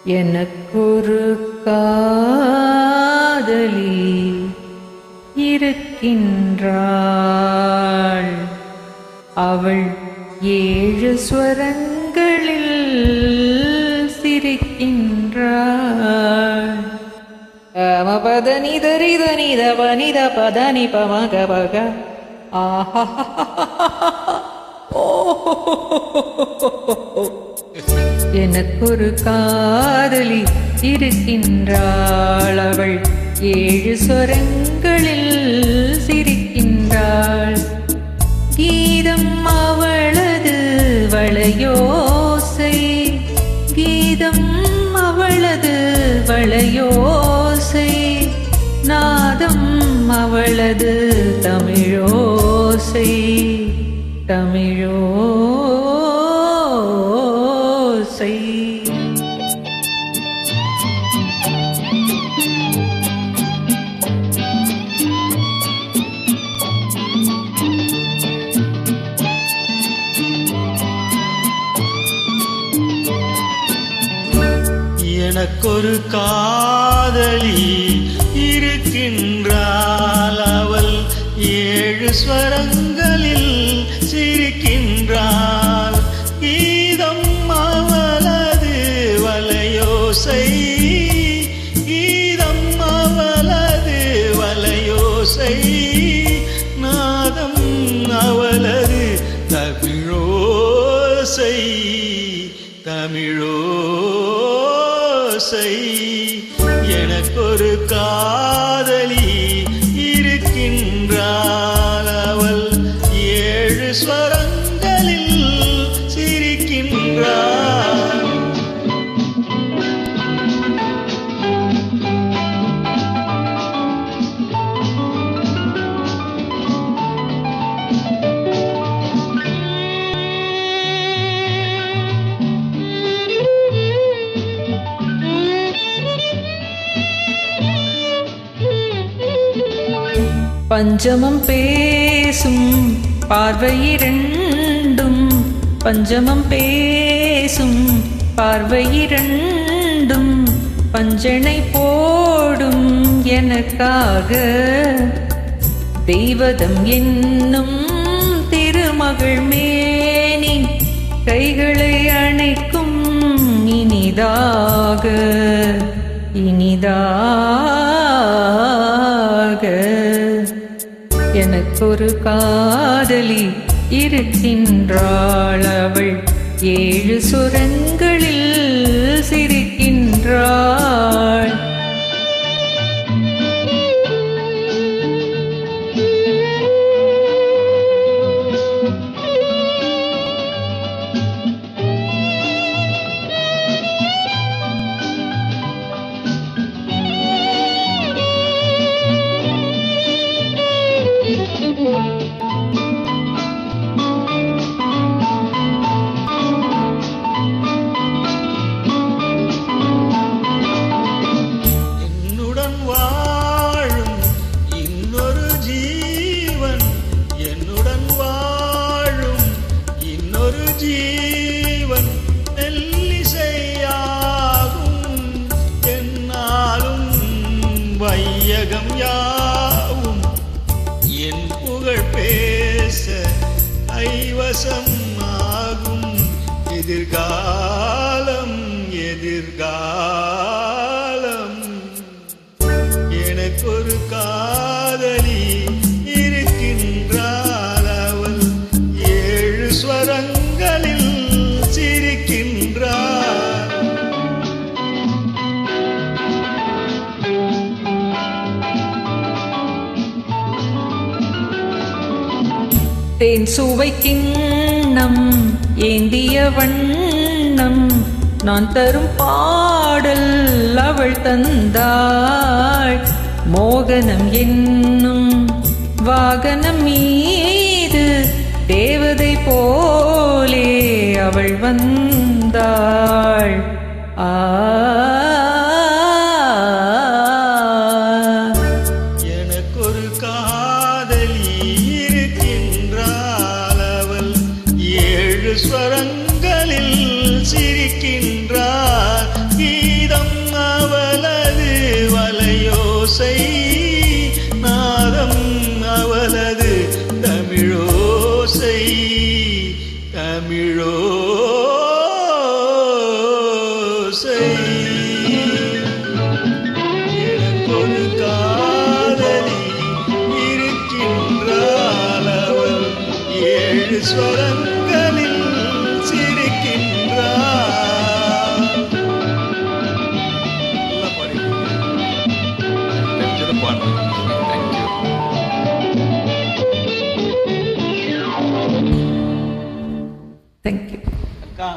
எனக்கொரு காதலி இருக்கின்றாள். அவள் 7 ஸ்வரங்களில் சிரிக்கின்றாள். மபதனி தரி தனி தபனி தபதனி பமக பக. ஆஹா எனக்கொரு காதலி இருக்கின்றாள். அவள் 7 ஸ்வரங்களில் சிரிக்கின்றாள். கீதம் அவளது வளையோசை, கீதம் அவளது வளையோசை, நாதம் அவளது தமிழோசை, தமிழோசை. எனக்கொரு காதலி இருக்கின்றாள். அவள் 7 ஸ்வரங்களில் சிரிக்கின்றாள். கீதம் அவளது வளையோசை, கீதம் அவளது வளையோசை, நாதம் அவளது தமிழோசை, தமிழோசை. எனக்கொரு காதலி இருக்கின்றாள். அவள் 7 ஸ்வரங்களில் சிரிக்கின்றாள். பஞ்சமம் பேசும் பார்வையிரண்டும், பஞ்சமம் பேசும் பார்வையிரண்டும் பஞ்சனை போடும் எனக்காக. தெய்வதம் என்னும் திருமகள் மேனி கைகளை அணைக்கும் இனிதாக, இனிதாக. எனக்கொரு காதலி இருக்கின்றாள். அவள் 7 சுரங்களில் சிரிக்கின்றாள். என்னுடன் வாழும் இன்னொரு ஜீவன், என்னுடன் வாழும் இன்னொரு ஜீவன் மெல்லிசையாகும். என்னாலும் வையகம் யாவும் என் புகழ் பேச கைவசம் ஆகும். எதிர்காலம், எதிர்காலம். எனக்கொரு காதலி இருக்கின்றாள். அவள் 7 ஸ்வரங்களில் சிரிக்கின்றாள். தேன் சுவை கிண்ணம் ஏந்திய வண்ணம் நான் தரும் பாடல் அவள் தந்தாள். மோகனம் என்னும் வாகனம் மீது தேவதை போலே அவள் வந்தாள். எனக்கொரு காதலி இருக்கின்றாள். அவள் 7 ஸ்வரங்களில் சிரிக்கின்றார். ஸ்வரங்களில் சிரிக்கின்றார். நல்லா பாடிருக்கீங்க. தெரிஞ்சதை பாடுங்க. Thank you. தேங்க்யூ. அக்கா